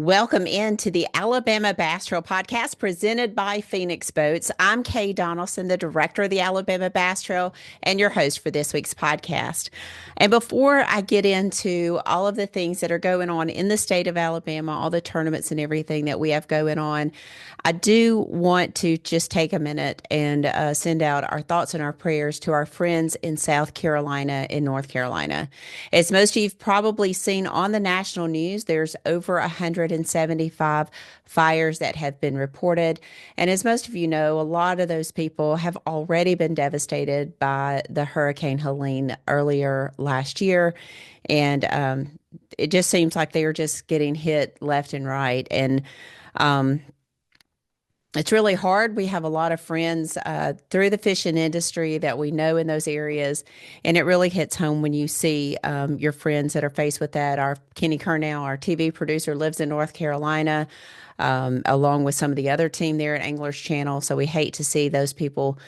Welcome into the Alabama Bass Trail Podcast presented by Phoenix Boats. I'm Kay Donaldson, the director of the Alabama Bass Trail and your host for this week's podcast. And before I get into all of the things that are going on in the state of Alabama, all the tournaments and everything that we have going on, I do want to just take a minute and send out our thoughts and our prayers to our friends in South Carolina and North Carolina. As most of you've probably seen on the national news, there's over 175 fires that have been reported. And as most of you know, a lot of those people have already been devastated by the Hurricane Helene earlier last year. And it just seems like they are just getting hit left and right. And it's really hard. We have a lot of friends through the fishing industry that we know in those areas, and it really hits home when you see your friends that are faced with that. Our Kenny Curnow, our TV producer, lives in North Carolina, along with some of the other team there at Anglers Channel. So we hate to see those people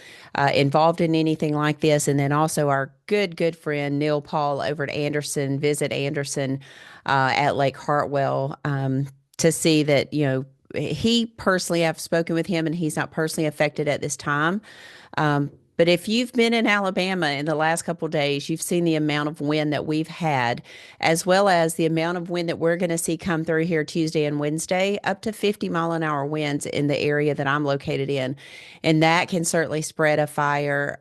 involved in anything like this. And then also our good friend Neil Paul over at Anderson, visit Anderson at Lake Hartwell to see that, he personally, I've spoken with him and he's not personally affected at this time. But if you've been in Alabama in the last couple of days, you've seen the amount of wind that we've had, as well as the amount of wind that we're going to see come through here Tuesday and Wednesday, up to 50-mile-an-hour winds in the area that I'm located in. And that can certainly spread a fire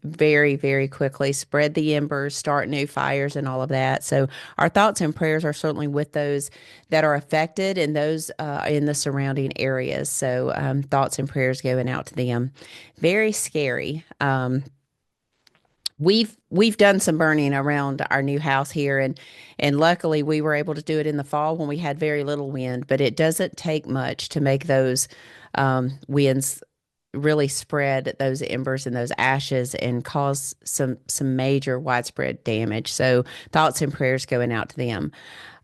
very, very quickly, spread the embers, start new fires and all of that. So our thoughts and prayers are certainly with those that are affected and those in the surrounding areas. So thoughts and prayers going out to them. Very scary. We've done some burning around our new house here, and luckily we were able to do it in the fall when we had very little wind. But it doesn't take much to make those winds really spread those embers and those ashes and cause some major widespread damage. So thoughts and prayers going out to them.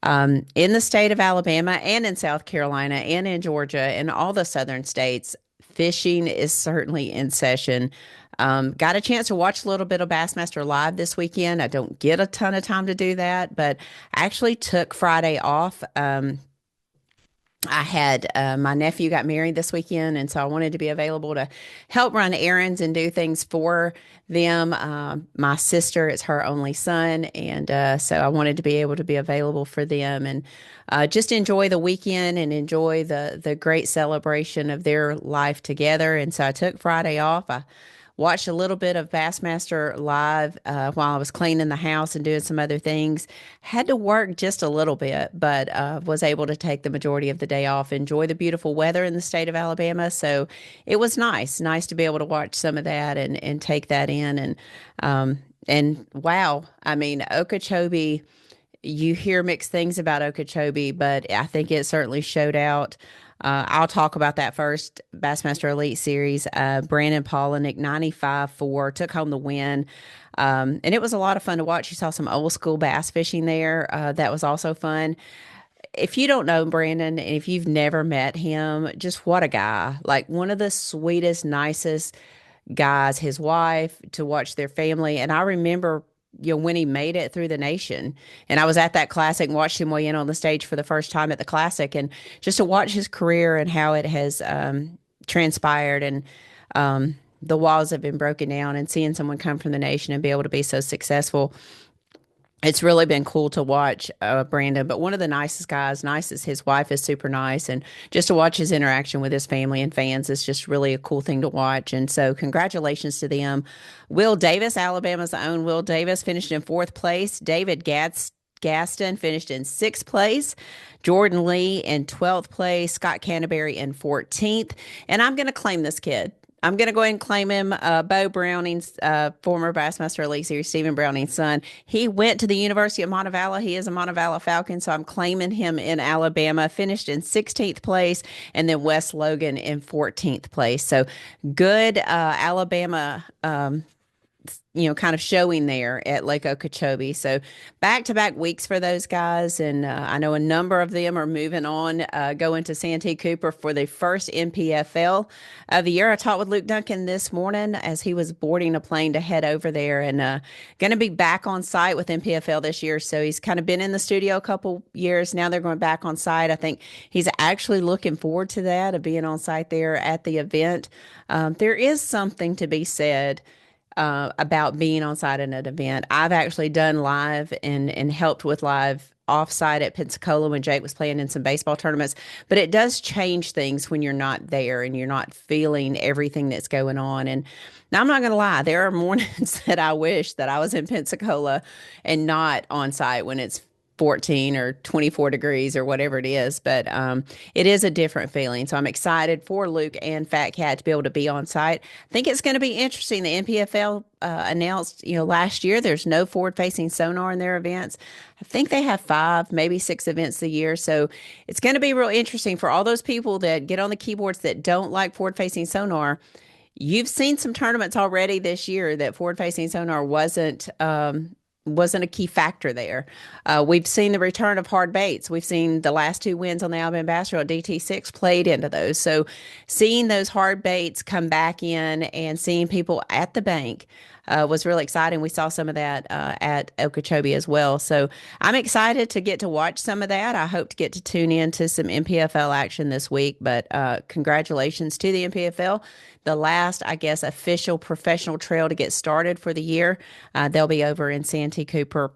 In the state of Alabama and in South Carolina and in Georgia and all the southern states, fishing is certainly in session. Got a chance to watch a little bit of Bassmaster Live this weekend. I don't get a ton of time to do that, but I actually took Friday off. I had my nephew got married this weekend, and so I wanted to be available to help run errands and do things for them. My sister is her only son, and so I wanted to be able to be available for them and just enjoy the weekend and enjoy the great celebration of their life together. And so I took Friday off. I watched a little bit of Bassmaster Live while I was cleaning the house and doing some other things. Had to work just a little bit, but was able to take the majority of the day off, enjoy the beautiful weather in the state of Alabama. So it was nice to be able to watch some of that and take that in. And wow, I mean, Okeechobee, you hear mixed things about Okeechobee, but I think it certainly showed out. I'll talk about that first. Bassmaster Elite Series. Brandon Polinick, 95-4, took home the win. And it was a lot of fun to watch. You saw some old school bass fishing there. That was also fun. If you don't know Brandon, and if you've never met him, just what a guy. Like one of the sweetest, nicest guys, his wife, to watch their family. And I remember when he made it through the nation, and I was at that classic and watched him weigh in on the stage for the first time at the classic, and just to watch his career and how it has transpired, and the walls have been broken down, and seeing someone come from the nation and be able to be so successful. It's really been cool to watch Brandon, but one of the nicest guys, nicest. His wife is super nice. And just to watch his interaction with his family and fans is just really a cool thing to watch. And so congratulations to them. Will Davis, Alabama's own Will Davis, finished in 4th place. David Gaston finished in 6th place. Jordan Lee in 12th place. Scott Canterbury in 14th. And I'm going to claim this kid. I'm going to go ahead and claim him. Bo Browning's former Bassmaster Elite Series, Stephen Browning's son. He went to the University of Montevallo. He is a Montevallo Falcon, so I'm claiming him in Alabama. Finished in 16th place, and then Wes Logan in 14th place. So good Alabama kind of showing there at Lake Okeechobee. So back to back weeks for those guys. And I know a number of them are moving on, going to Santee Cooper for the first NPFL of the year. I talked with Luke Duncan this morning as he was boarding a plane to head over there, and going to be back on site with NPFL this year. So he's kind of been in the studio a couple years. Now they're going back on site. I think he's actually looking forward to that, of being on site there at the event. There is something to be said about being on site at an event. I've actually done live and helped with live offsite at Pensacola when Jake was playing in some baseball tournaments. But it does change things when you're not there and you're not feeling everything that's going on. And now I'm not going to lie, there are mornings that I wish that I was in Pensacola and not on site when it's 14 or 24 degrees or whatever it is. But it is a different feeling. So I'm excited for Luke and Fat Cat to be able to be on site. I think it's going to be interesting. The NPFL announced, last year there's no forward-facing sonar in their events. I think they have 5, maybe 6 events a year. So it's going to be real interesting for all those people that get on the keyboards that don't like forward-facing sonar. You've seen some tournaments already this year that forward-facing sonar wasn't a key factor there. We've seen the return of hard baits. We've seen the last 2 wins on the Alabama Bass Trail DT6 played into those. So seeing those hard baits come back in and seeing people at the bank was really exciting. We saw some of that at Okeechobee as well. So I'm excited to get to watch some of that. I hope to get to tune in to some NPFL action this week. But congratulations to the NPFL. The last, I guess, official professional trail to get started for the year. They'll be over in Santee Cooper,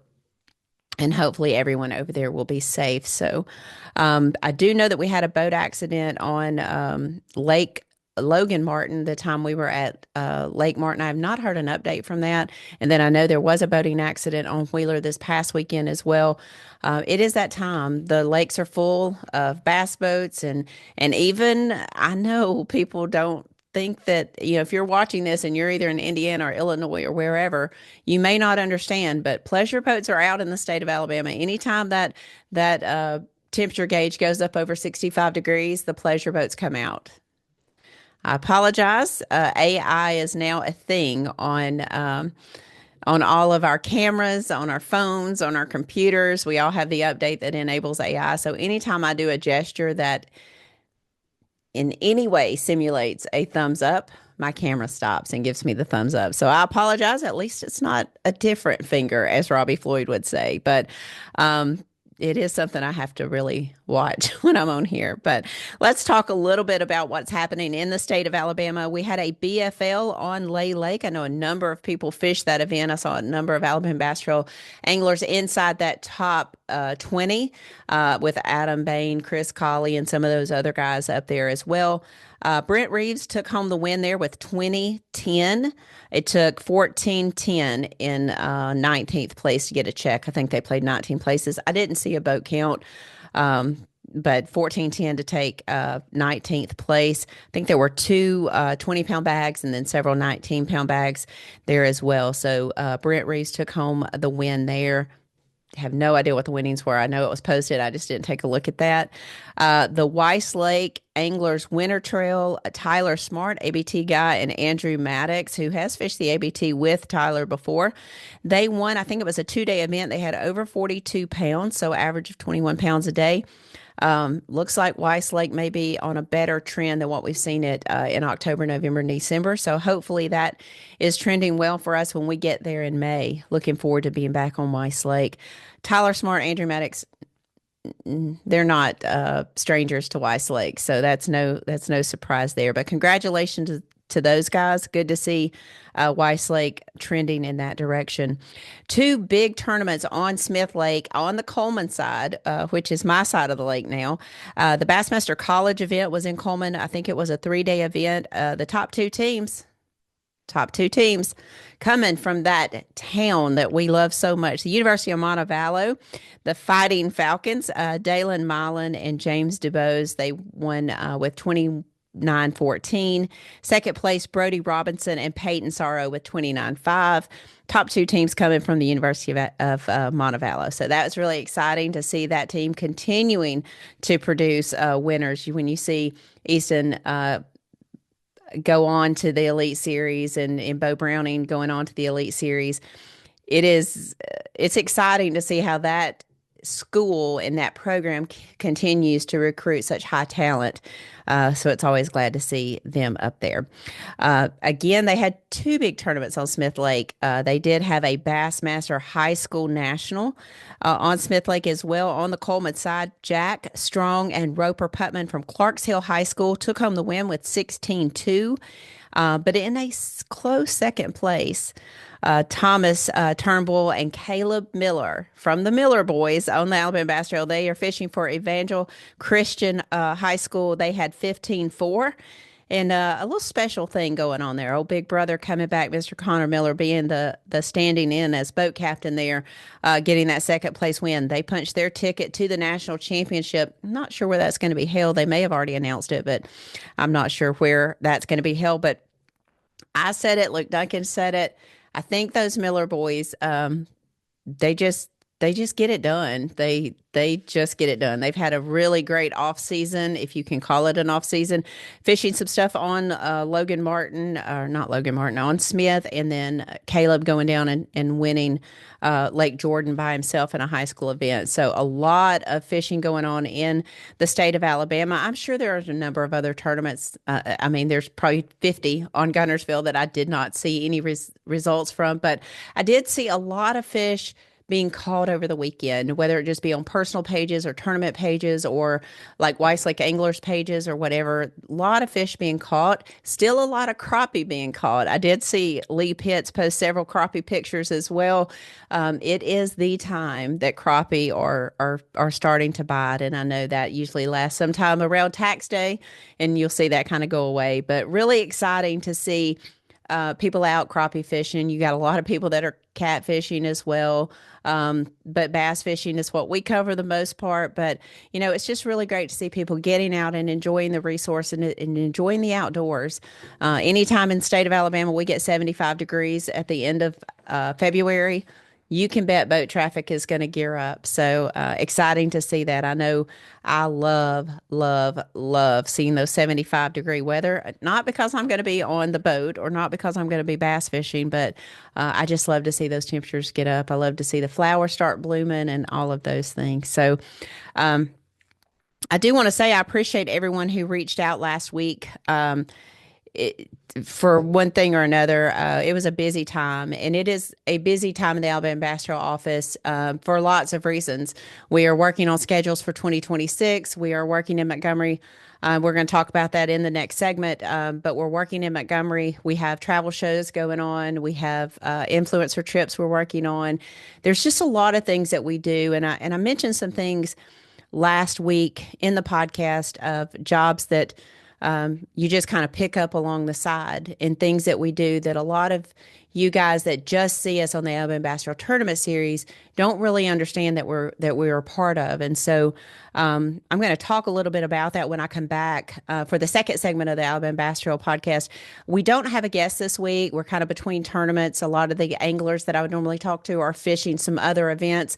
and hopefully everyone over there will be safe. So I do know that we had a boat accident on Lake Logan Martin the time we were at Lake Martin. I have not heard an update from that. And then I know there was a boating accident on Wheeler this past weekend as well. It is that time. The lakes are full of bass boats, and even I know people don't think that, if you're watching this and you're either in Indiana or Illinois or wherever, you may not understand, but pleasure boats are out in the state of Alabama. Anytime that temperature gauge goes up over 65 degrees, the pleasure boats come out. I apologize. AI is now a thing on all of our cameras, on our phones, on our computers. We all have the update that enables AI. So anytime I do a gesture that in any way simulates a thumbs up, my camera stops and gives me the thumbs up. So I apologize. At least it's not a different finger, as Robbie Floyd would say. But it is something I have to really watch when I'm on here. But let's talk a little bit about what's happening in the state of Alabama. We had a BFL on Lay Lake. I know a number of people fished that event. I saw a number of Alabama Bass Trail anglers inside that top 20 with Adam Bain, Chris Colley, and some of those other guys up there as well. Brent Reeves took home the win there with 20-10. It took 14-10 in 19th place to get a check. I think they played 19 places. I didn't see a boat count, but 14-10 to take 19th place. I think there were 2 20-pound bags and then several 19-pound bags there as well. So Brent Reeves took home the win there. Have no idea what the winnings were. I know it was posted. I just didn't take a look at that. The Weiss Lake Anglers Winter Trail, Tyler Smart, ABT guy, and Andrew Maddox, who has fished the ABT with Tyler before. They won, I think it was a 2-day event. They had over 42 pounds, so average of 21 pounds a day. Looks like Weiss Lake may be on a better trend than what we've seen it in October, November, and December. So hopefully that is trending well for us when we get there in May. Looking forward to being back on Weiss Lake. Tyler Smart, Andrew Maddox, they're not strangers to Weiss Lake, so that's no surprise there. But congratulations to those guys. Good to see Weiss Lake trending in that direction. 2 big tournaments on Smith Lake on the Coleman side, which is my side of the lake now. The Bassmaster College event was in Coleman. I think it was a 3-day event. The top two teams coming from that town that we love so much, the University of Montevallo, the Fighting Falcons, Dalen Milan and James DuBose. They won with 29-14. Second place, Brody Robinson and Peyton Sorrow with 29-5. Top 2 teams coming from the University of Montevallo. So that was really exciting to see that team continuing to produce winners. When you see Easton go on to the Elite Series, and Bo Browning going on to the Elite Series. It's exciting to see how that school and that program continues to recruit such high talent. So it's always glad to see them up there. Again, they had two big tournaments on Smith Lake. They did have a Bassmaster High School National on Smith Lake as well. On the Coleman side, Jack Strong and Roper Putman from Clarks Hill High School took home the win with 16-2. But in a close second place, Thomas Turnbull and Caleb Miller from the Miller boys on the Alabama Bass Trail. They are fishing for Evangel Christian High School. They had 15-4. And a little special thing going on there. Old big brother coming back, Mr. Connor Miller being the standing in as boat captain there, getting that second place win. They punched their ticket to the national championship. I'm not sure where that's going to be held. They may have already announced it, but I'm not sure where that's going to be held. But I said it. Luke Duncan said it. I think those Miller boys, they just get it done. They just get it done. They've had a really great off season, if you can call it an off season, fishing some stuff on Logan Martin, or not Logan Martin, on Smith, and then Caleb going down and winning Lake Jordan by himself in a high school event. So a lot of fishing going on in the state of Alabama. I'm sure there are a number of other tournaments. I mean, there's probably 50 on Gunnersville that I did not see any results from, but I did see a lot of fish being caught over the weekend, whether it just be on personal pages or tournament pages or like Weiss Lake Anglers pages or whatever. A lot of fish being caught, still a lot of crappie being caught. I did see Lee Pitts post several crappie pictures as well. It is the time that crappie are starting to bite, and I know that usually lasts sometime around tax day, and you'll see that kind of go away. But really exciting to see people out crappie fishing. You got a lot of people that are catfishing as well. But bass fishing is what we cover the most part. But, it's just really great to see people getting out and enjoying the resource and enjoying the outdoors. Anytime in the state of Alabama, we get 75 degrees at the end of February, you can bet boat traffic is going to gear up. So exciting to see that. I know I love, love, love seeing those 75-degree weather, not because I'm going to be on the boat or not because I'm going to be bass fishing, but I just love to see those temperatures get up. I love to see the flowers start blooming and all of those things. So I do want to say I appreciate everyone who reached out last week. For one thing or another, it was a busy time, and it is a busy time in the Alabama Bass Trail office for lots of reasons. We are working on schedules for 2026. We are working in Montgomery. We're going to talk about that in the next segment, but we're working in Montgomery. We have travel shows going on. We have influencer trips we're working on. There's just a lot of things that we do, and I mentioned some things last week in the podcast of jobs that you just kind of pick up along the side and things that we do that a lot of you guys that just see us on the Alabama Bass Trail Tournament Series don't really understand that we're a part of. And so I'm going to talk a little bit about that when I come back for the second segment of the Alabama Bass Trail podcast. We don't have a guest this week. We're kind of between tournaments. A lot of the anglers that I would normally talk to are fishing some other events.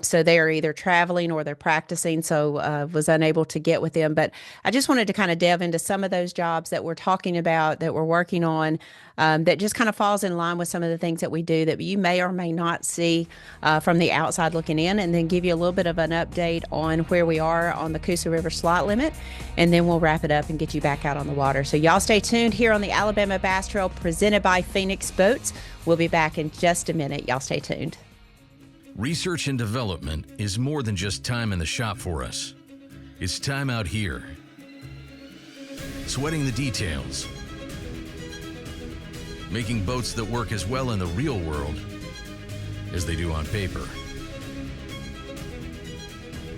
So they are either traveling or they're practicing. So was unable to get with them. But I just wanted to kind of delve into some of those jobs that we're talking about, that we're working on, that just kind of falls in line with some of the things that we do that you may or may not see from the outside looking in, and then give you a little bit of an update on where we are on the Coosa River slot limit, and then we'll wrap it up and get you back out on the water. So y'all stay tuned here on the Alabama Bass Trail presented by Phoenix Boats. We'll be back in just a minute. Y'all stay tuned. Research and development is more than just time in the shop for us. It's time out here, sweating the details, making boats that work as well in the real world as they do on paper.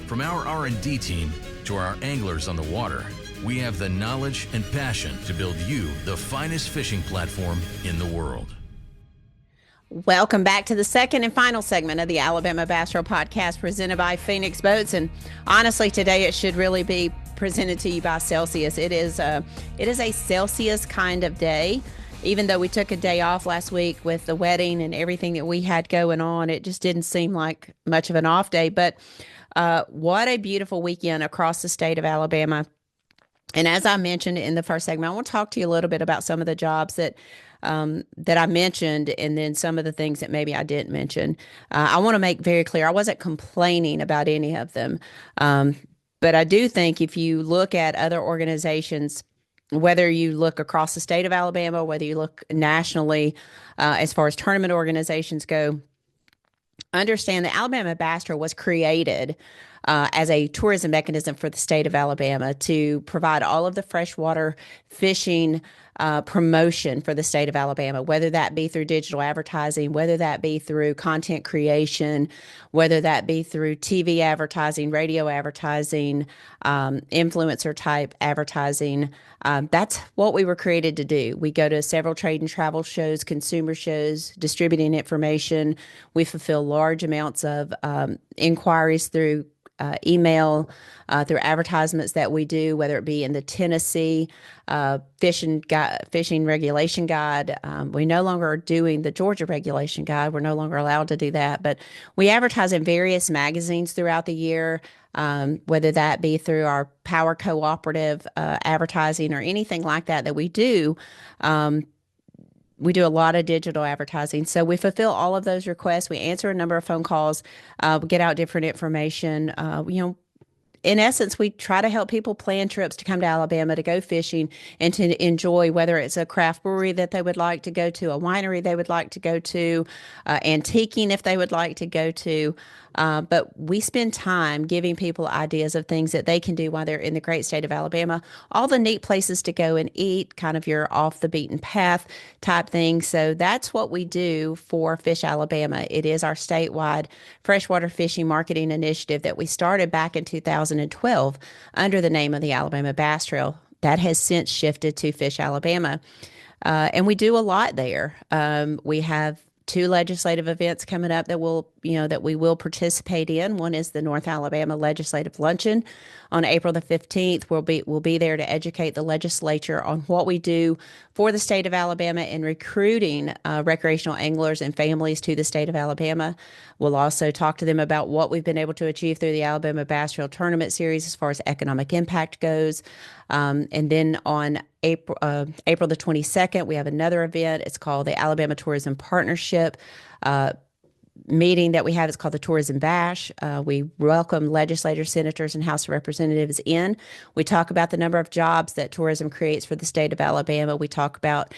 From our R&D team to our anglers on the water, we have the knowledge and passion to build you the finest fishing platform in the world. Welcome back to the second and final segment of the Alabama Bass Trail podcast presented by Phoenix Boats. And honestly, today it should really be presented to you by Celsius. It is a Celsius kind of day. Even though we took a day off last week with the wedding and everything that we had going on, it just didn't seem like much of an off day. But what a beautiful weekend across the state of Alabama. And as I mentioned in the first segment, I want to talk to you a little bit about some of the jobs that I mentioned, and then some of the things that maybe I didn't mention. I want to make very clear I wasn't complaining about any of them, um, but I do think if you look at other organizations, whether you look across the state of Alabama, whether you look nationally, as far as tournament organizations go, understand that Alabama Bass was created as a tourism mechanism for the state of Alabama to provide all of the freshwater fishing promotion for the state of Alabama, whether that be through digital advertising, whether that be through content creation, whether that be through TV advertising, radio advertising, influencer type advertising. That's what we were created to do. We go to several trade and travel shows, consumer shows, distributing information. We fulfill large amounts of inquiries through email, through advertisements that we do, whether it be in the Tennessee fishing regulation guide. We no longer are doing the Georgia regulation guide. We're no longer allowed to do that, but we advertise in various magazines throughout the year. Whether that be through our Power Cooperative advertising or anything like that that we do. We do a lot of digital advertising. So we fulfill all of those requests. We answer a number of phone calls, we get out different information. In essence, we try to help people plan trips to come to Alabama to go fishing and to enjoy, whether it's a craft brewery that they would like to go to, a winery they would like to go to, antiquing if they would like to go to. But we spend time giving people ideas of things that they can do while they're in the great state of Alabama, all the neat places to go and eat, kind of your off the beaten path type thing. So that's what we do for Fish Alabama. It is our statewide freshwater fishing marketing initiative that we started back in 2012 under the name of the Alabama Bass Trail. That has since shifted to Fish Alabama. And we do a lot there. We have two legislative events coming up that we will participate in. One is the North Alabama Legislative Luncheon on April the 15th. We'll be there to educate the legislature on what we do for the state of Alabama in recruiting recreational anglers and families to the state of Alabama. We'll also talk to them about what we've been able to achieve through the Alabama Bass Trail Tournament Series as far as economic impact goes. And then on April the 22nd, we have another event. It's called the Alabama Tourism Partnership meeting that we have. It's called the Tourism Bash. We welcome legislators, senators, and House of Representatives in. We talk about the number of jobs that tourism creates for the state of Alabama. We talk about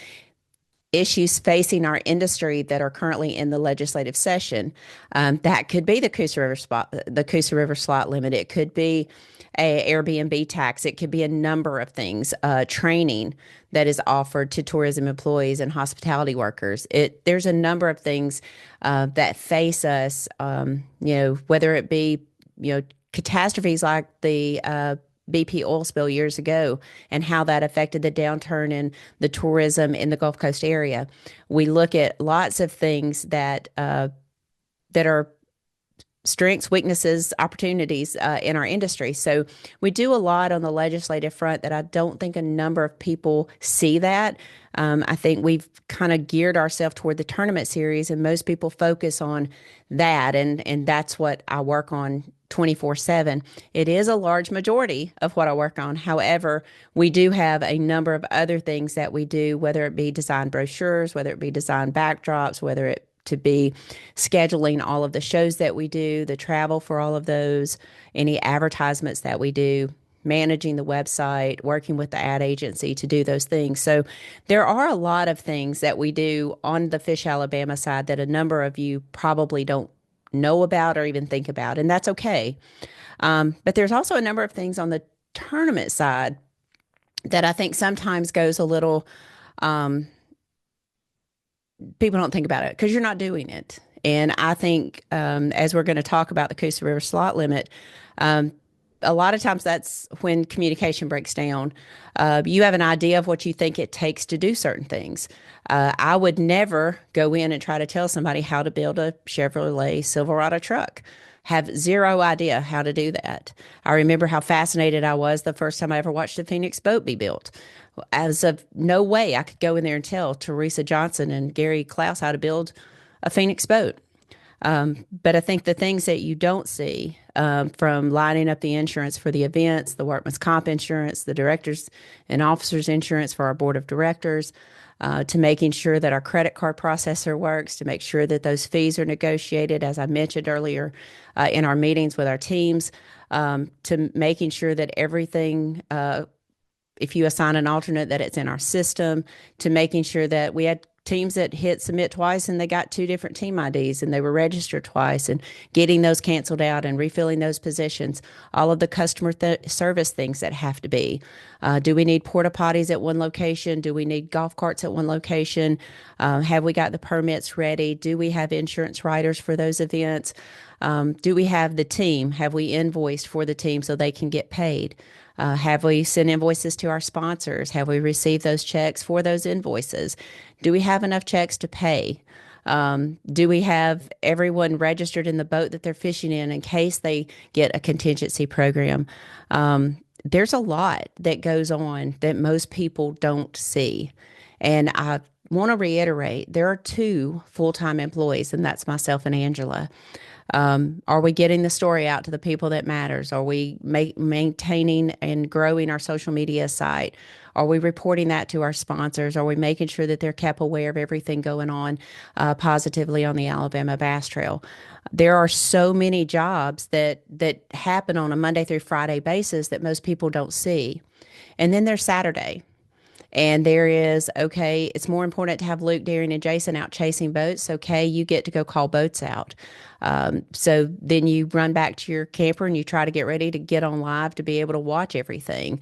issues facing our industry that are currently in the legislative session. That could be the Coosa River slot limit. It could be a Airbnb tax. It could be a number of things. Training that is offered to tourism employees and hospitality workers. There's a number of things that face us. Whether it be catastrophes like the BP oil spill years ago and how that affected the downturn in the tourism in the Gulf Coast area. We look at lots of things that are strengths, weaknesses, opportunities in our industry. So we do a lot on the legislative front that I don't think a number of people see that. I think we've kind of geared ourselves toward the tournament series, and most people focus on that, and that's what I work on 24/7. It is a large majority of what I work on. However, we do have a number of other things that we do, whether it be design brochures, whether it be design backdrops, whether it to be scheduling all of the shows that we do, the travel for all of those, any advertisements that we do, managing the website, working with the ad agency to do those things. So there are a lot of things that we do on the Fish Alabama side that a number of you probably don't know about or even think about, and that's okay. But there's also a number of things on the tournament side that I think sometimes goes a little, people don't think about it because you're not doing it. And I think as we're going to talk about the Coosa River slot limit, a lot of times that's when communication breaks down. You have an idea of what you think it takes to do certain things. I would never go in and try to tell somebody how to build a Chevrolet Silverado truck. Have zero idea how to do that. I remember how fascinated I was the first time I ever watched a Phoenix boat be built. As of no way I could go in there and tell Teresa Johnson and Gary Klaus how to build a Phoenix boat. But I think the things that you don't see, from lining up the insurance for the events, the workman's comp insurance, the directors and officers insurance for our board of directors, to making sure that our credit card processor works, to make sure that those fees are negotiated, as I mentioned earlier, in our meetings with our teams, to making sure that everything, if you assign an alternate, that it's in our system, to making sure that we had teams that hit submit twice and they got two different team IDs and they were registered twice, and getting those canceled out and refilling those positions, all of the customer service things that have to be. Do we need porta potties at one location? Do we need golf carts at one location? Have we got the permits ready? Do we have insurance writers for those events? Do we have the team? Have we invoiced for the team so they can get paid? Have we sent invoices to our sponsors? Have we received those checks for those invoices? Do we have enough checks to pay? Do we have everyone registered in the boat that they're fishing in case they get a contingency program? There's a lot that goes on that most people don't see. And I want to reiterate, there are two full-time employees, and that's myself and Angela. Are we getting the story out to the people that matters? Are we maintaining and growing our social media site? Are we reporting that to our sponsors? Are we making sure that they're kept aware of everything going on positively on the Alabama Bass Trail? There are so many jobs that happen on a Monday through Friday basis that most people don't see. And then there's Saturday. And there is, okay, it's more important to have Luke, Darren, and Jason out chasing boats. Okay, you get to go call boats out. So then you run back to your camper and you try to get ready to get on live to be able to watch everything.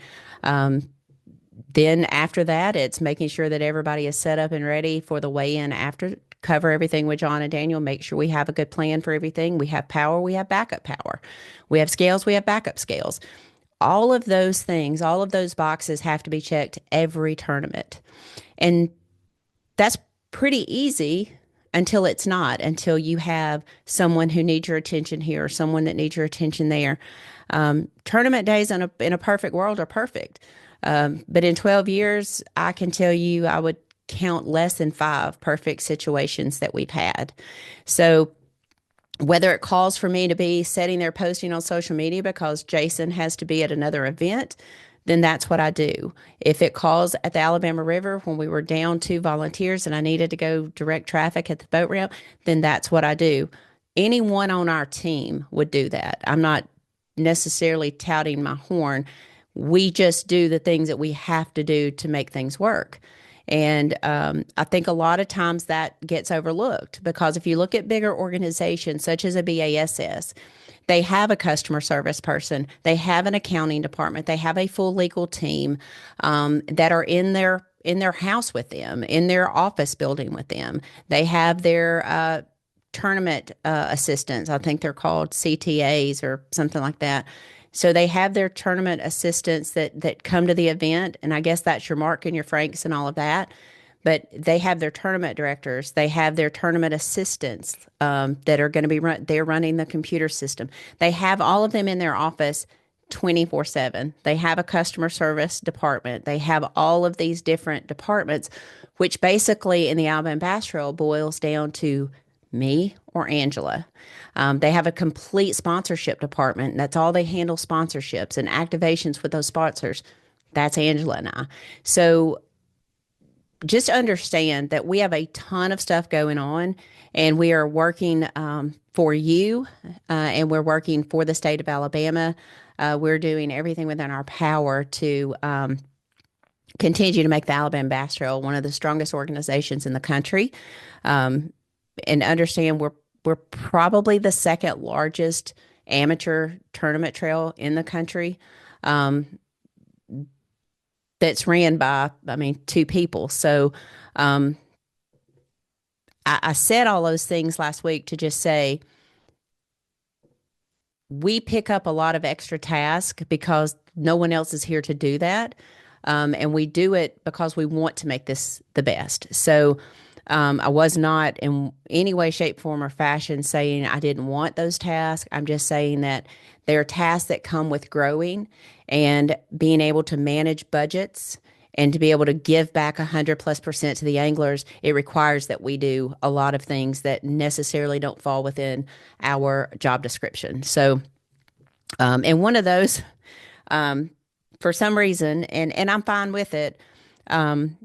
Then after that, it's making sure that everybody is set up and ready for the weigh-in after, cover everything with John and Daniel, make sure we have a good plan for everything. We have power, we have backup power. We have scales, we have backup scales. All of those things, all of those boxes have to be checked every tournament. And that's pretty easy until it's not, until you have someone who needs your attention here or someone that needs your attention there. Tournament days in a perfect world are perfect. But in 12 years, I can tell you I would count less than 5 perfect situations that we've had. So whether it calls for me to be sitting there posting on social media because Jason has to be at another event, then that's what I do. If it calls at the Alabama River when we were down 2 volunteers and I needed to go direct traffic at the boat ramp, then that's what I do. Anyone on our team would do that. I'm not necessarily touting my horn. We just do the things that we have to do to make things work. And I think a lot of times that gets overlooked because if you look at bigger organizations such as a BASS, they have a customer service person, they have an accounting department, they have a full legal team that are in their house with them, in their office building with them. They have their tournament assistants. I think they're called CTAs or something like that. So they have their tournament assistants that come to the event, and I guess that's your Mark and your Franks and all of that. But they have their tournament directors. They have their tournament assistants that are going to be they're running the computer system. They have all of them in their office 24/7. They have a customer service department. They have all of these different departments, which basically in the Alabama Bass Trail boils down to me or Angela. They have a complete sponsorship department. That's all they handle, sponsorships and activations with those sponsors. That's Angela and I. So just understand that we have a ton of stuff going on and we are working for you and we're working for the state of Alabama. We're doing everything within our power to continue to make the Alabama Bass Trail one of the strongest organizations in the country. And understand we're probably the second largest amateur tournament trail in the country that's ran by, 2 people. So I said all those things last week to just say we pick up a lot of extra tasks because no one else is here to do that. And we do it because we want to make this the best. So I was not in any way, shape, form, or fashion saying I didn't want those tasks. I'm just saying that there are tasks that come with growing and being able to manage budgets And to be able to give back 100+% to the anglers, it requires that we do a lot of things that necessarily don't fall within our job description. So, and one of those, um, for some reason, and I'm fine with it. Um,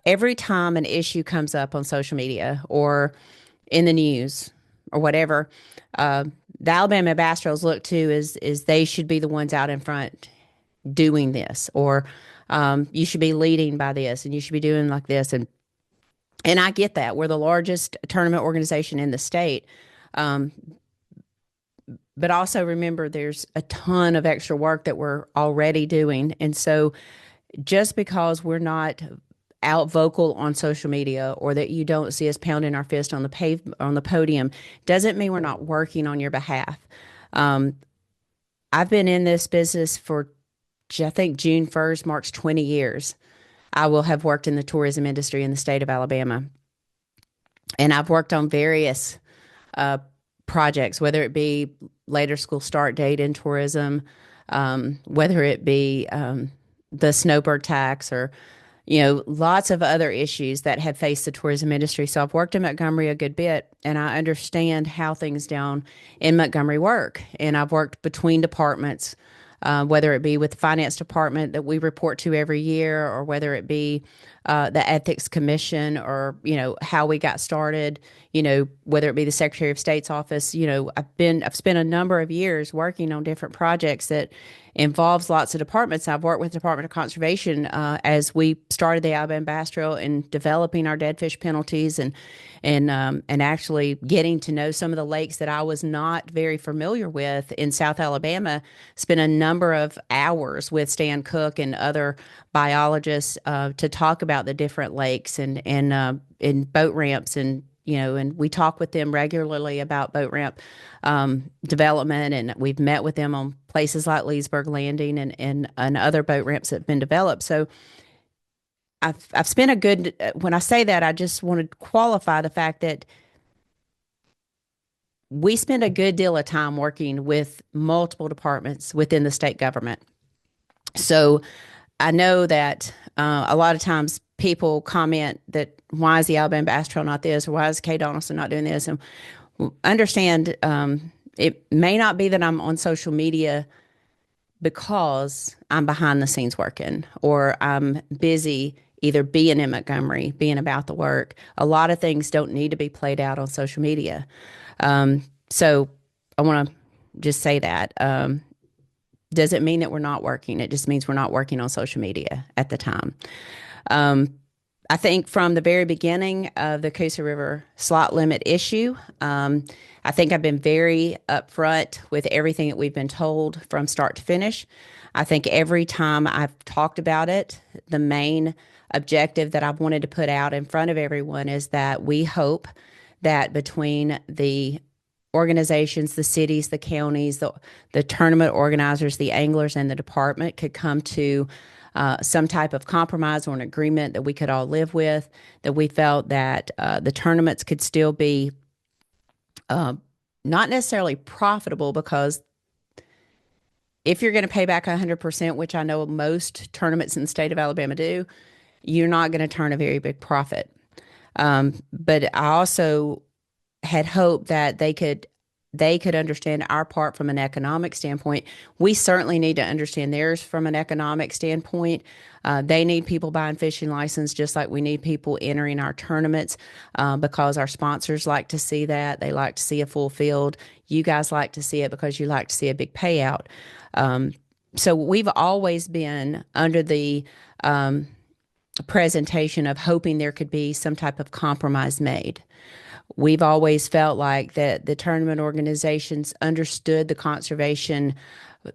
every time an issue comes up on social media or in the news or whatever, uh, the Alabama Bastrals look to is they should be the ones out in front doing this, or you should be leading by this, and you should be doing like this, and I get that we're the largest tournament organization in the state, um, but also remember there's a ton of extra work that we're already doing, and so just because we're not out vocal on social media or that you don't see us pounding our fist on the podium doesn't mean we're not working on your behalf. Um, I've been in this business for I think June 1st marks 20 years. I will have worked in the tourism industry in the state of Alabama. And I've worked on various uh, projects, whether it be later school start date in tourism, whether it be the snowbird tax, or lots of other issues that have faced the tourism industry. So I've worked in Montgomery a good bit, and I understand how things down in Montgomery work. And I've worked between departments, whether it be with the finance department that we report to every year, or whether it be the ethics commission, or how we got started. Whether it be the Secretary of State's office. I've spent a number of years working on different projects that involves lots of departments. I've worked with the Department of Conservation as we started the Alabama Bass Trail and developing our dead fish penalties, and actually getting to know some of the lakes that I was not very familiar with in South Alabama. Spent a number of hours with Stan Cook and other biologists to talk about the different lakes and boat ramps, and we talk with them regularly about boat ramp development, and we've met with them on places like Leesburg Landing and other boat ramps that have been developed. So I've spent a good, when I say that, I just want to qualify the fact that we spend a good deal of time working with multiple departments within the state government. So I know that a lot of times people comment that why is the Alabama Bass Trail not this, or why is Kay Donaldson not doing this? And understand it may not be that I'm on social media because I'm behind the scenes working, or I'm busy either being in Montgomery, being about the work. A lot of things don't need to be played out on social media. So I want to just say that. Doesn't mean that we're not working. It just means we're not working on social media at the time. I think from the very beginning of the Coosa River slot limit issue, I think I've been very upfront with everything that we've been told from start to finish. I think every time I've talked about it, the main objective that I've wanted to put out in front of everyone is that we hope that between the organizations, the cities, the counties, the tournament organizers, the anglers, and the department could come to some type of compromise or an agreement that we could all live with, that we felt that the tournaments could still be not necessarily profitable, because if you're going to pay back 100%, which I know most tournaments in the state of Alabama do, you're not going to turn a very big profit. But I also had hoped that they could understand our part from an economic standpoint. We certainly need to understand theirs from an economic standpoint. They need people buying fishing license just like we need people entering our tournaments, because our sponsors like to see that. They like to see a full field. You guys like to see it because you like to see a big payout. So we've always been under the presentation of hoping there could be some type of compromise made. We've always felt like that the tournament organizations understood the conservation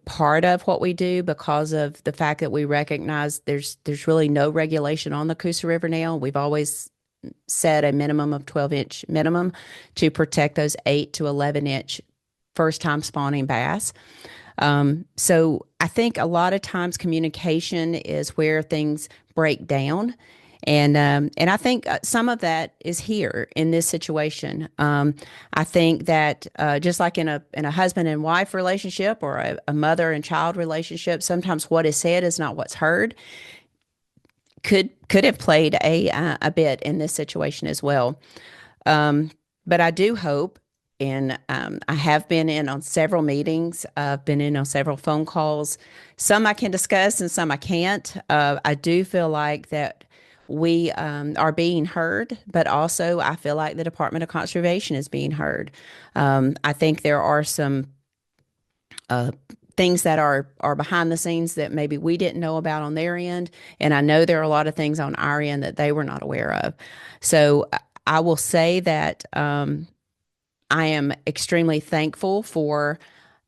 part of what we do, because of the fact that we recognize there's really no regulation on the Coosa River now. We've always set a minimum of 12-inch minimum to protect those 8 to 11-inch first-time spawning bass. So I think a lot of times communication is where things break down. And I think some of that is here in this situation. I think that just like in a husband and wife relationship, or a mother and child relationship, sometimes what is said is not what's heard. could have played a bit in this situation as well. But I do hope, and I have been in on several meetings. I've been in on several phone calls. Some I can discuss, and some I can't. I do feel like that we are being heard, but also I feel like the Department of Conservation is being heard. I think there are some things that are behind the scenes that maybe we didn't know about on their end, and I know there are a lot of things on our end that they were not aware of. So I will say that I am extremely thankful for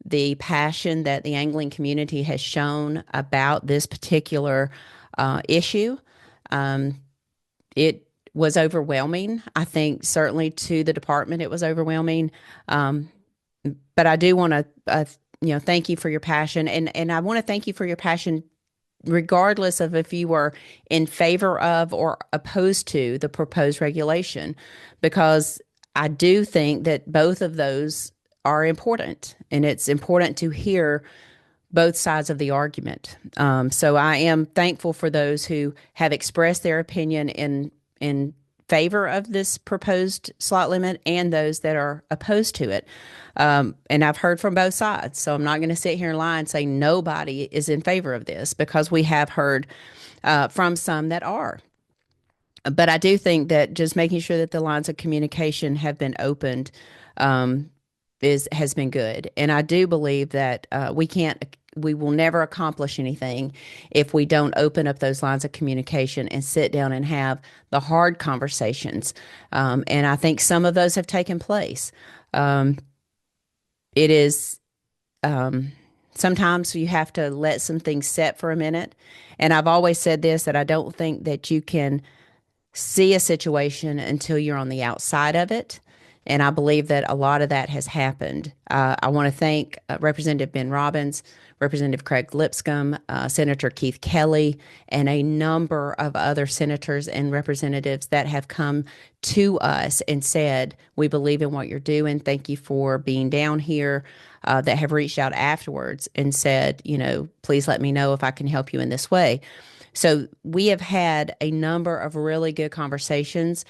the passion that the angling community has shown about this particular issue. Um, it was overwhelming. I think certainly to the department it was overwhelming. Um, but I do want to, thank you for your passion, and I want to thank you for your passion, regardless of if you were in favor of or opposed to the proposed regulation, because I do think that both of those are important, and it's important to hear both sides of the argument. So I am thankful for those who have expressed their opinion in favor of this proposed slot limit and those that are opposed to it. And I've heard from both sides. So I'm not going to sit here and lie and say nobody is in favor of this, because we have heard from some that are. But I do think that just making sure that the lines of communication have been opened has been good. And I do believe that we will never accomplish anything if we don't open up those lines of communication and sit down and have the hard conversations. And I think some of those have taken place. It is sometimes you have to let some things set for a minute. And I've always said this, that I don't think that you can see a situation until you're on the outside of it. And I believe that a lot of that has happened. I want to thank Representative Ben Robbins, Representative Craig Lipscomb, Senator Keith Kelly, and a number of other senators and representatives that have come to us and said, we believe in what you're doing. Thank you for being down here, that have reached out afterwards and said, please let me know if I can help you in this way. So we have had a number of really good conversations.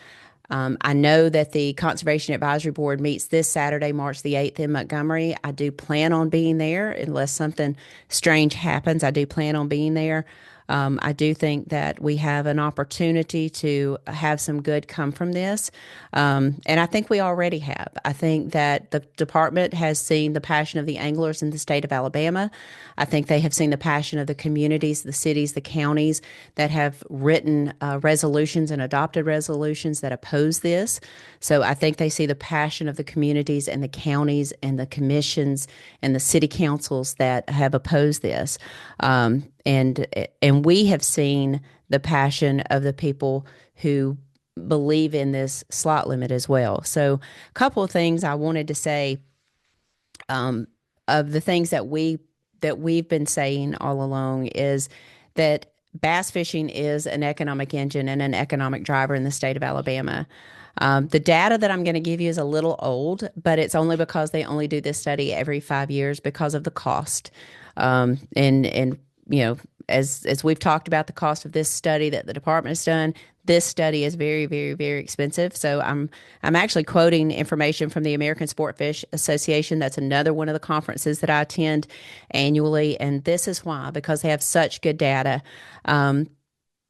I know that the Conservation Advisory Board meets this Saturday, March the 8th in Montgomery. I do plan on being there unless something strange happens. I do plan on being there. I do think that we have an opportunity to have some good come from this. And I think we already have. I think that the department has seen the passion of the anglers in the state of Alabama. I think they have seen the passion of the communities, the cities, the counties that have written resolutions and adopted resolutions that oppose this. So I think they see the passion of the communities and the counties and the commissions and the city councils that have opposed this. And we have seen the passion of the people who believe in this slot limit as well. So a couple of things I wanted to say, of the things that we've been saying all along, is that bass fishing is an economic engine and an economic driver in the state of Alabama. The data that I'm going to give you is a little old, but it's only because they only do this study every 5 years because of the cost. And as we've talked about the cost of this study that the department has done, this study is very, very, very expensive. So I'm actually quoting information from the American Sportfish Association. That's another one of the conferences that I attend annually, and this is why, because they have such good data.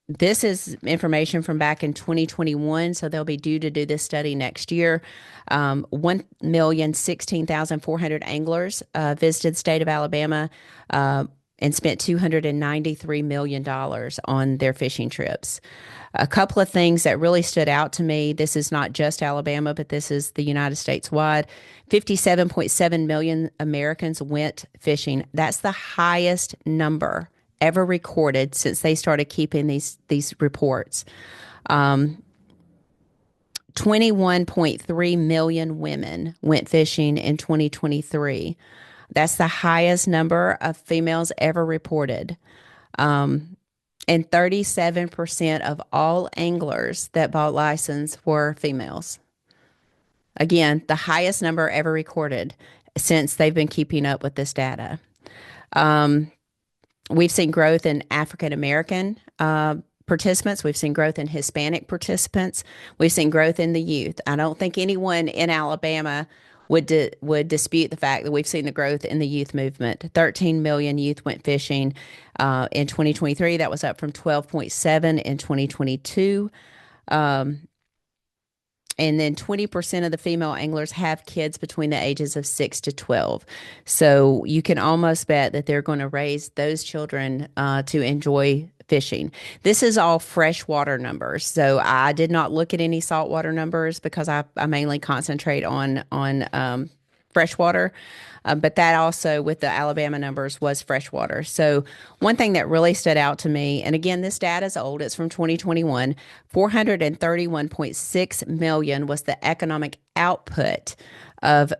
This is information from back in 2021, so they'll be due to do this study next year. 1,016,400 anglers visited the state of Alabama and spent $293 million on their fishing trips. A couple of things that really stood out to me, this is not just Alabama, but this is the United States wide. 57.7 million Americans went fishing. That's the highest number ever recorded since they started keeping these reports. 21.3 million women went fishing in 2023. That's the highest number of females ever reported. And 37% of all anglers that bought license were females. Again, the highest number ever recorded since they've been keeping up with this data. We've seen growth in African American participants. We've seen growth in Hispanic participants. We've seen growth in the youth. I don't think anyone in Alabama would dispute the fact that we've seen the growth in the youth movement. 13 million youth went fishing in 2023. That was up from 12.7 in 2022. And then 20% of the female anglers have kids between the ages of 6 to 12. So you can almost bet that they're going to raise those children to enjoy fishing. This is all freshwater numbers. So I did not look at any saltwater numbers because I mainly concentrate on freshwater. But that also, with the Alabama numbers, was freshwater. So one thing that really stood out to me, and again, this data is old, it's from 2021, 431.6 million was the economic output of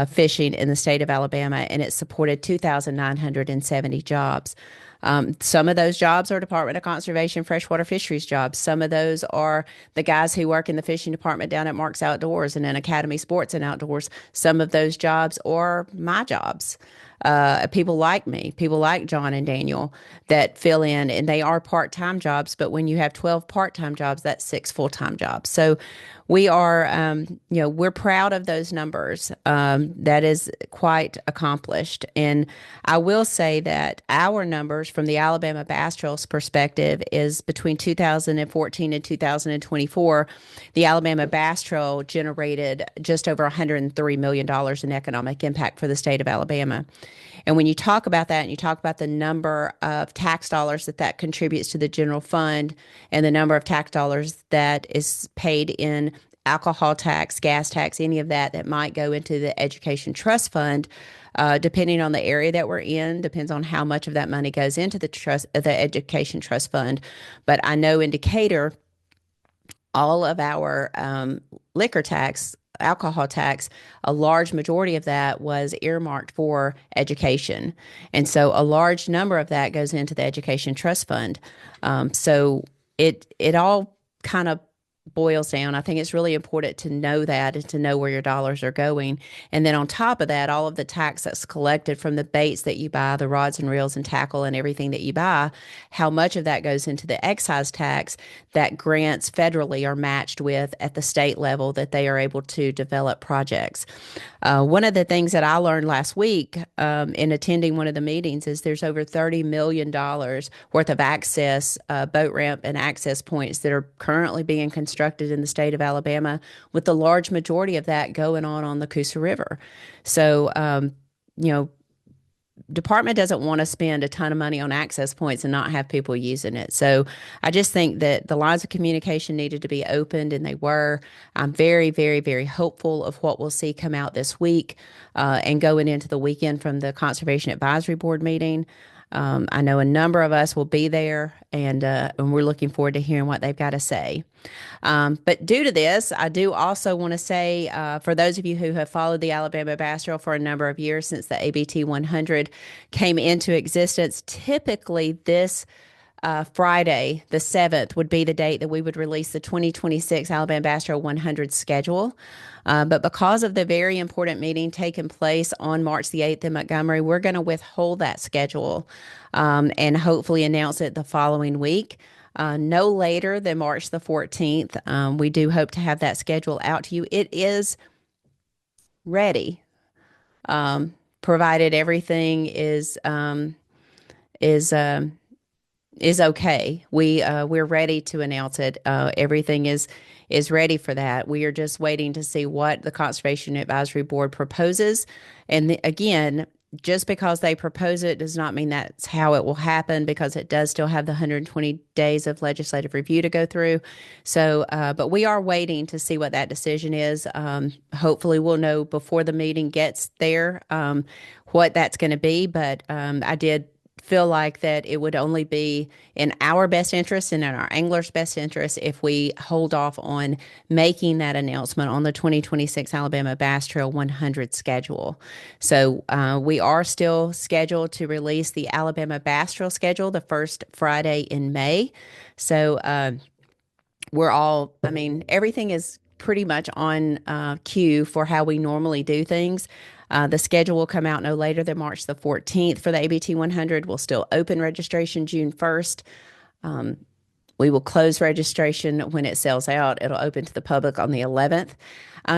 fishing in the state of Alabama, and it supported 2,970 jobs. Some of those jobs are Department of Conservation freshwater fisheries jobs. Some of those are the guys who work in the fishing department down at Mark's Outdoors and in Academy Sports and Outdoors. Some of those jobs are my jobs. People like me, people like John and Daniel that fill in, and they are part-time jobs. But when you have 12 part-time jobs, that's 6 full-time jobs. So we are, we're proud of those numbers. That is quite accomplished. And I will say that our numbers from the Alabama Bass Trail's perspective is between 2014 and 2024, the Alabama Bass Trail generated just over $103 million in economic impact for the state of Alabama. And when you talk about that and you talk about the number of tax dollars that contributes to the general fund and the number of tax dollars that is paid in alcohol tax, gas tax, any of that might go into the education trust fund, depending on the area that we're in, depends on how much of that money goes into the education trust fund. But I know in Decatur, all of our liquor tax, alcohol tax, a large majority of that was earmarked for education. And so a large number of that goes into the education trust fund. So it all kind of boils down. I think it's really important to know that and to know where your dollars are going. And then on top of that, all of the tax that's collected from the baits that you buy, the rods and reels and tackle and everything that you buy, how much of that goes into the excise tax that grants federally are matched with at the state level that they are able to develop projects. One of the things that I learned last week in attending one of the meetings is there's over $30 million worth of access, boat ramp and access points that are currently being constructed in the state of Alabama, with the large majority of that going on the Coosa River. So, department doesn't want to spend a ton of money on access points and not have people using it. So I just think that the lines of communication needed to be opened, and they were. I'm very, very, very hopeful of what we'll see come out this week and going into the weekend from the Conservation Advisory Board meeting. I know a number of us will be there, and we're looking forward to hearing what they've got to say. But due to this, I do also want to say, for those of you who have followed the Alabama Bass Trail for a number of years since the ABT 100 came into existence, typically this Friday, the 7th, would be the date that we would release the 2026 Alabama Bass Trail 100 schedule. But because of the very important meeting taking place on March the 8th in Montgomery, we're going to withhold that schedule and hopefully announce it the following week. No later than March the 14th. We do hope to have that schedule out to you. It is ready, provided everything is okay. We're ready to announce it. Everything is ready for that. We are just waiting to see what the Conservation Advisory Board proposes. And again, just because they propose it does not mean that's how it will happen, because it does still have the 120 days of legislative review to go through. So, but we are waiting to see what that decision is. Hopefully we'll know before the meeting gets there what that's going to be. But I did feel like that it would only be in our best interest and in our anglers' best interest if we hold off on making that announcement on the 2026 Alabama Bass Trail 100 schedule. So we are still scheduled to release the Alabama Bass Trail schedule the first Friday in May. So everything is pretty much on cue for how we normally do things. The schedule will come out no later than March the 14th for the ABT 100. We'll still open registration June 1st. We will close registration when it sells out. It'll open to the public on the 11th.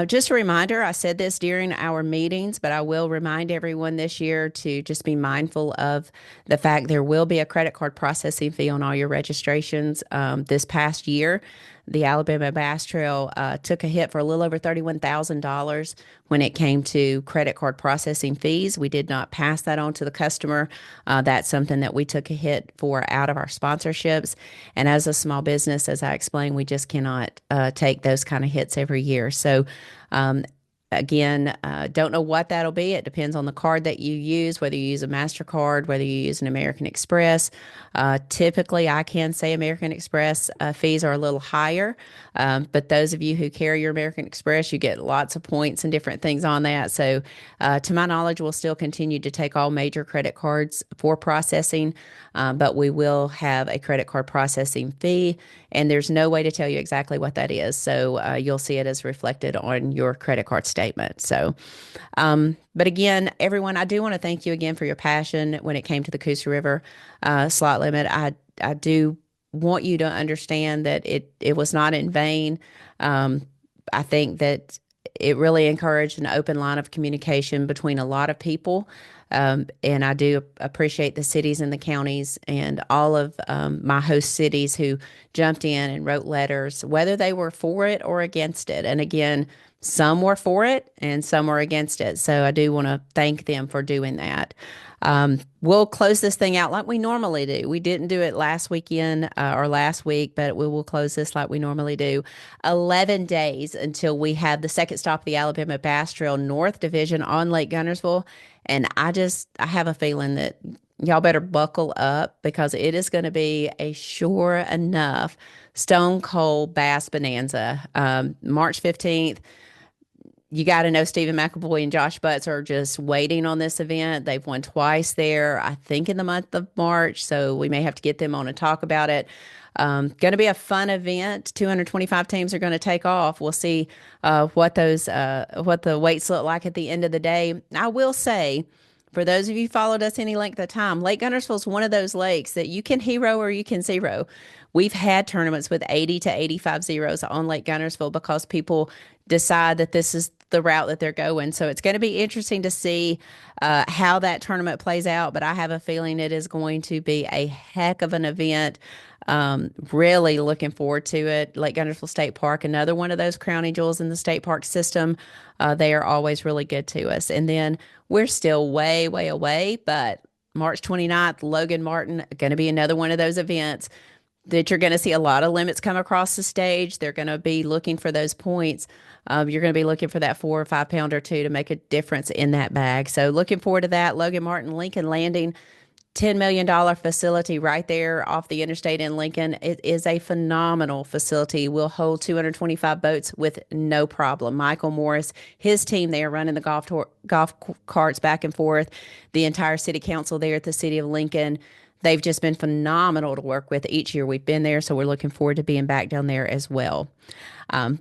Just a reminder, I said this during our meetings, but I will remind everyone this year to just be mindful of the fact there will be a credit card processing fee on all your registrations. This past year, the Alabama Bass Trail took a hit for a little over $31,000 when it came to credit card processing fees. We did not pass that on to the customer. That's something that we took a hit for out of our sponsorships. And as a small business, as I explained, we just cannot take those kind of hits every year. So, um, again, don't know what that'll be. It depends on the card that you use, whether you use a MasterCard, whether you use an American Express. Typically, I can say American Express fees are a little higher, but those of you who carry your American Express, you get lots of points and different things on that. So, to my knowledge, we'll still continue to take all major credit cards for processing, but we will have a credit card processing fee, and there's no way to tell you exactly what that is. So, you'll see it as reflected on your credit card statement. So, but again, everyone, I do want to thank you again for your passion when it came to the Coosa River slot limit. I do want you to understand that it was not in vain. I think that it really encouraged an open line of communication between a lot of people. And I do appreciate the cities and the counties and all of my host cities who jumped in and wrote letters, whether they were for it or against it. And again, some were for it and some were against it. So I do want to thank them for doing that. We'll close this thing out like we normally do. We didn't do it last weekend or last week, but we will close this like we normally do. 11 days until we have the second stop of the Alabama Bass Trail North Division on Lake Gunnersville. And I have a feeling that y'all better buckle up because it is going to be a sure enough stone cold bass bonanza. March 15th. You got to know Stephen McAvoy and Josh Butts are just waiting on this event. They've won twice there, I think, in the month of March. So we may have to get them on and talk about it. Going to be a fun event. 225 teams are going to take off. We'll see what the weights look like at the end of the day. I will say, for those of you who followed us any length of time, Lake Gunnersville is one of those lakes that you can hero or you can zero. We've had tournaments with 80 to 85 zeros on Lake Gunnersville because people decide that this is the route that they're going. So it's going to be interesting to see how that tournament plays out. But I have a feeling it is going to be a heck of an event. Really looking forward to it. Lake Gunnersville State Park, another one of those crowning jewels in the state park system. They are always really good to us. And then we're still way, way away, but March 29th, Logan Martin, going to be another one of those events that you're going to see a lot of limits come across the stage. They're going to be looking for those points. You're going to be looking for that 4 or 5 pound or two to make a difference in that bag. So looking forward to that. Logan Martin, Lincoln Landing, $10 million facility right there off the interstate in Lincoln. It is a phenomenal facility. We'll hold 225 boats with no problem. Michael Morris, his team there running the golf carts back and forth, the entire city council there at the city of Lincoln. They've just been phenomenal to work with each year we've been there. So we're looking forward to being back down there as well.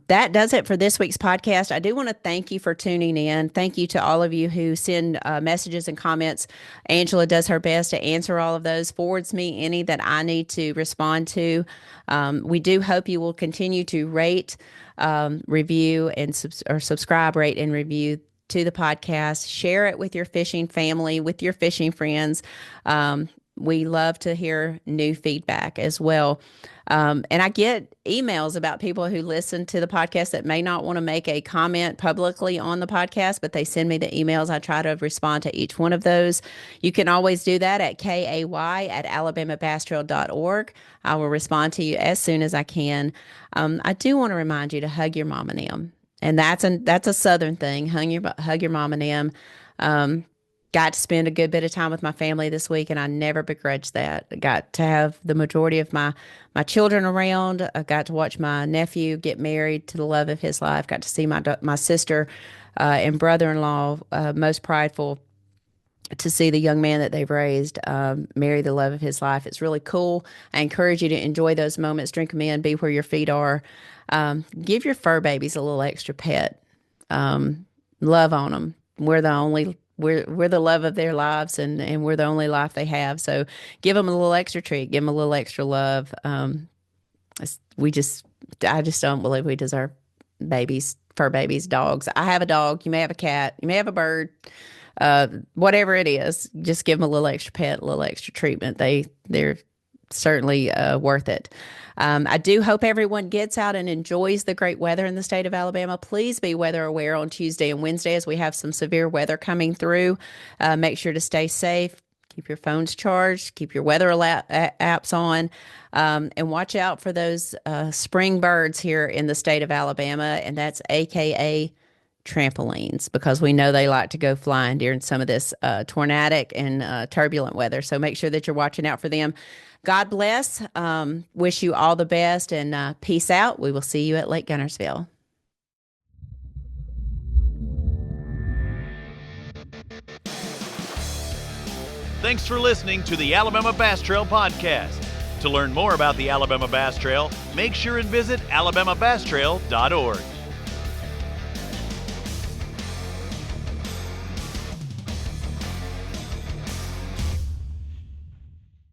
That does it for this week's podcast. I do want to thank you for tuning in. Thank you to all of you who send messages and comments. Angela does her best to answer all of those, forwards me any that I need to respond to. We do hope you will continue to rate, review, and subscribe, rate, and review to the podcast. Share it with your fishing family, with your fishing friends. We love to hear new feedback as well. And I get emails about people who listen to the podcast that may not want to make a comment publicly on the podcast, but they send me the emails. I try to respond to each one of those. You can always do that at kay@alabamabasstrail.org. I will respond to you as soon as I can. I do want to remind you to hug your mom and them. And that's a Southern thing. Hug your mom and them. Got to spend a good bit of time with my family this week, and I never begrudge that. I got to have the majority of my children around. I got to watch my nephew get married to the love of his life. Got to see my sister and brother-in-law, most prideful to see the young man that they've raised marry the love of his life. It's really cool. I encourage you to enjoy those moments. Drink them in. Be where your feet are. Give your fur babies a little extra pet. Love on them. We're the love of their lives, and we're the only life they have. So give them a little extra treat, give them a little extra love. I just don't believe we deserve babies, fur babies, dogs. I have a dog. You may have a cat. You may have a bird. Whatever it is, just give them a little extra pet, a little extra treatment. They're certainly worth it. I do hope everyone gets out and enjoys the great weather in the state of Alabama. Please be weather aware on Tuesday and Wednesday as we have some severe weather coming through. Make sure to stay safe. Keep your phones charged. Keep your weather apps on. And watch out for those spring birds here in the state of Alabama, and that's AKA trampolines, because we know they like to go flying during some of this tornadic and turbulent weather. So make sure that you're watching out for them. God bless. Wish you all the best, and peace out. We will see you at Lake Gunnersville. Thanks for listening to the Alabama Bass Trail Podcast. To learn more about the Alabama Bass Trail, make sure and visit alabamabasstrail.org.